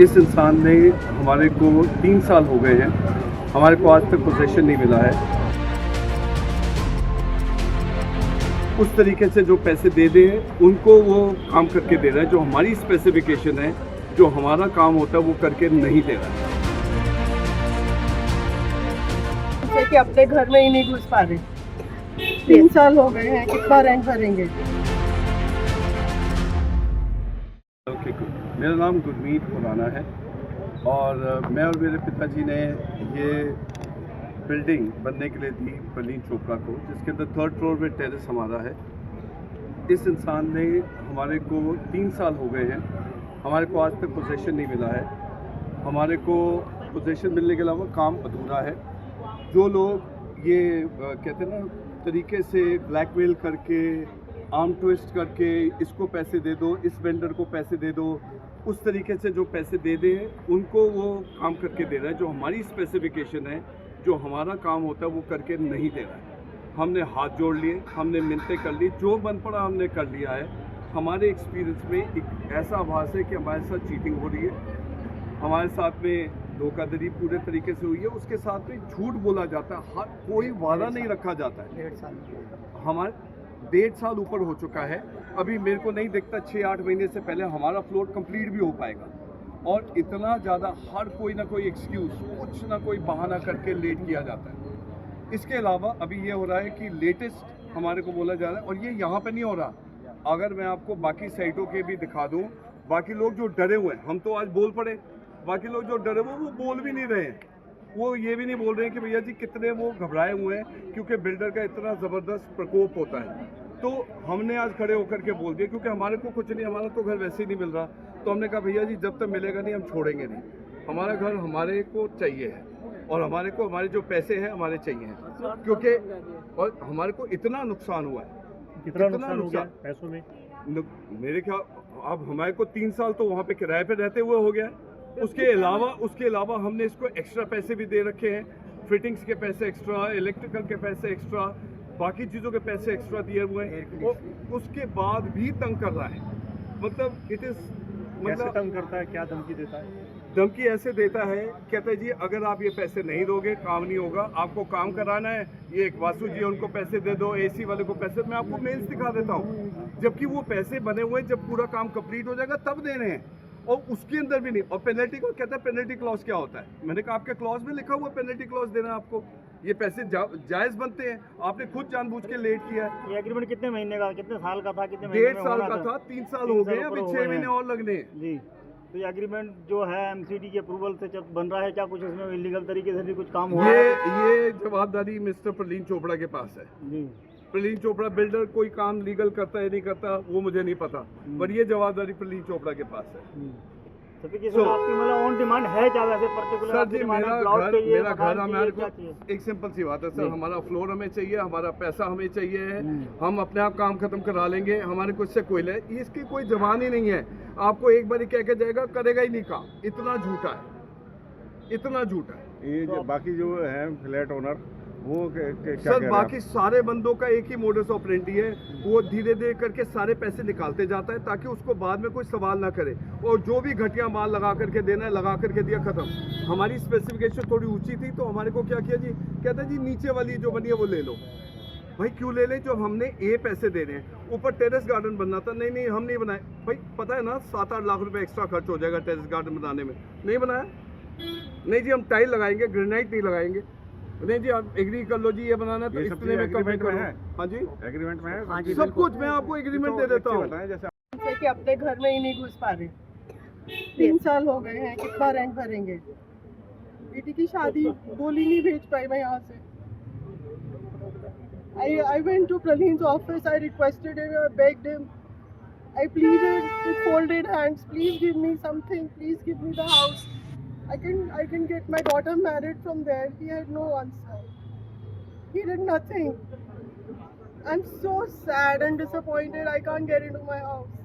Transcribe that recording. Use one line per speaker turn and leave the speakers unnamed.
इस इंसान ने हमारे को 3 साल हो गए हैं, हमारे को आज तक पोजीशन नहीं मिला है। उस तरीके से जो पैसे दे दे उनको वो काम करके दे रहा है, जो हमारी स्पेसिफिकेशन है, जो हमारा काम होता है वो करके नहीं दे रहा है।
कि अपने घर में ही नहीं घुस पा रहे। 3 साल हो गए हैं, कितना रेंट भरेंगे?
ओके, मेरा नाम गुरमीत खुराना है और मैं और मेरे पिताजी ने ये बिल्डिंग बनने के लिए दी प्रलीन चोपड़ा को, जिसके अंदर 3rd फ्लोर में टेरेस हमारा है। इस इंसान ने हमारे को 3 साल हो गए हैं, हमारे को आज तक पोजीशन नहीं मिला है। हमारे को पोजीशन मिलने के अलावा काम अधूरा है। जो लोग ये कहते हैं ना तरीके से ब्लैकमेल करके, आर्म ट्विस्ट करके, इसको पैसे दे दो, इस वेंडर को पैसे दे दो, उस तरीके से जो पैसे दे दे उनको वो काम करके दे रहा है, जो हमारी स्पेसिफिकेशन है, जो हमारा काम होता है वो करके नहीं दे रहा है। हमने हाथ जोड़ लिए, हमने मिन्नतें कर ली, जो बन पड़ा हमने कर लिया है। हमारे एक्सपीरियंस में एक ऐसा आभास है कि हमारे साथ चीटिंग हो रही है, हमारे साथ में धोखाधड़ी पूरे तरीके से हुई है, उसके साथ में झूठ बोला जाता है, हर कोई वादा नहीं रखा जाता है।
1.5 साल
हमारे 1.5 साल ऊपर हो चुका है। अभी मेरे को नहीं दिखता 6-8 महीने से पहले हमारा फ्लोर कंप्लीट भी हो पाएगा। और इतना ज़्यादा हर कोई ना कोई एक्सक्यूज़, कुछ ना कोई बहाना करके लेट किया जाता है। इसके अलावा अभी ये हो रहा है कि लेटेस्ट हमारे को बोला जा रहा है, और ये यहाँ पे नहीं हो रहा। अगर मैं आपको बाकी साइटों के भी दिखा दूँ, बाकी लोग जो डरे हुए हैं, हम तो आज बोल पड़े, बाकी लोग जो डरे हुए वो बोल भी नहीं रहे हैं। वो ये भी नहीं बोल रहे हैं कि भैया जी कितने वो घबराए हुए हैं, क्योंकि बिल्डर का इतना ज़बरदस्त प्रकोप होता है। तो हमने आज खड़े होकर के बोल दिया, क्योंकि हमारे को कुछ नहीं, हमारा तो घर वैसे ही नहीं मिल रहा। तो हमने कहा भैया जी जब तक मिलेगा नहीं हम छोड़ेंगे नहीं, हमारा घर हमारे को चाहिए है, और हमारे को हमारे जो पैसे हैं हमारे चाहिए हैं, क्योंकि और हमारे को इतना नुकसान हुआ है।
कितना नुकसान हो गया पैसों में?
मेरे ख्याल अब हमारे को 3 साल तो वहाँ पे किराए पे रहते हुए हो गया। उसके अलावा हमने इसको एक्स्ट्रा पैसे भी दे रखे हैं, फिटिंग्स के पैसे एक्स्ट्रा, इलेक्ट्रिकल के पैसे एक्स्ट्रा, बाकी चीज़ों के पैसे एक्स्ट्रा दिए हुए हैं, और उसके बाद भी तंग कर रहा है। मतलब इट इज़
कैसे तंग करता है, क्या धमकी देता है?
धमकी ऐसे देता है, कहता है जी अगर आप ये पैसे नहीं दोगे काम नहीं होगा, आपको काम कराना है, ये एक वासु जी उनको पैसे दे दो, एसी वाले को पैसे, मैं आपको मेल्स दिखा देता हूँ, जबकि वो पैसे बने हुए जब पूरा काम कंप्लीट हो जाएगा तब देने हैं, और उसके अंदर भी नहीं। और पेनल्टी को कहता है पेनल्टी क्लॉज क्या होता है? मैंने कहा आपके क्लॉज में लिखा हुआ पेनल्टी क्लॉज देना आपको, ये पैसे जायज़ बनते हैं, आपने खुद जानबूझ के लेट किया है।
ये एग्रीमेंट कितने महीने का, कितने साल का था, कितने
1.5 साल का था, 3 साल हो गए, अभी 6 महीने और लगने हैं।
जी। तो ये एग्रीमेंट जो है एमसीडी के अप्रूवल से जब बन रहा है, क्या कुछ इसमें इलीगल तरीके से भी कुछ काम हो रहा है?
ये जवाबदारी मिस्टर प्रलीन चोपड़ा के पास है।
जी।
प्रलीन चोपड़ा बिल्डर कोई काम लीगल करता है नहीं करता वो मुझे नहीं पता, पर ये जवाबदारी प्रलीन चोपड़ा के पास है।
तो फिर किसी आपकी मतलब ऑन डिमांड है क्या वैसे पर्टिकुलर?
सर जी मेरा घर हमारे को
चाहिए?
एक सिंपल सी बात है सर, हमारा फ्लोर हमें चाहिए, हमारा पैसा हमें चाहिए है, हम अपने आप काम खत्म करा लेंगे, हमारे को इससे कोई ले, इसकी कोई जवान ही नहीं है। आपको एक बार कह के जाएगा, करेगा ही नहीं काम, इतना झूठा है, इतना झूठा है।
ये जो बाकी जो है फ्लैट ओनर वो क्या
सर बाकी सारे बंदों का एक ही मोडस ऑपरेंडी है, वो धीरे धीरे करके सारे पैसे निकालते जाता है ताकि उसको बाद में कोई सवाल ना करे, और जो भी घटिया माल लगा करके देना है लगा करके दिया, खत्म। हमारी स्पेसिफिकेशन थोड़ी ऊंची थी तो हमारे को क्या किया जी, कहता जी नीचे वाली जो बनी है वो ले लो। भाई क्यों ले लें, जो हमने ये पैसे दे रहे हैं। ऊपर टेरेस गार्डन बनना था, नहीं हम नहीं बनाए। भाई पता है ना 7-8 लाख रुपए एक्स्ट्रा खर्च हो जाएगा टेरेस गार्डन बनाने में, नहीं बनाया। नहीं जी हम टाइल लगाएंगे, ग्रेनाइट नहीं लगाएंगे। नहीं जी आप एग्री कर लो जी, ये बनाना है तो इतने में कमेंट करो। हाँ जी
एग्रीमेंट में है?
हाँ जी,
सब कुछ मैं आपको एग्रीमेंट दे देता हूँ।
जैसे कि अपने घर में ही नहीं घुस पा रहे। 3 साल हो गए हैं, कितना रेंट भरेंगे? बेटी की शादी बोली नहीं भेज पाई मैं यहाँ से। I went to Pralin's office, I requested him, I begged him, I pleaded with folded hands, please give me something, please give me the house. I can get my daughter married from there. He had no answer. He did nothing. I'm so sad and disappointed. I can't get into my house.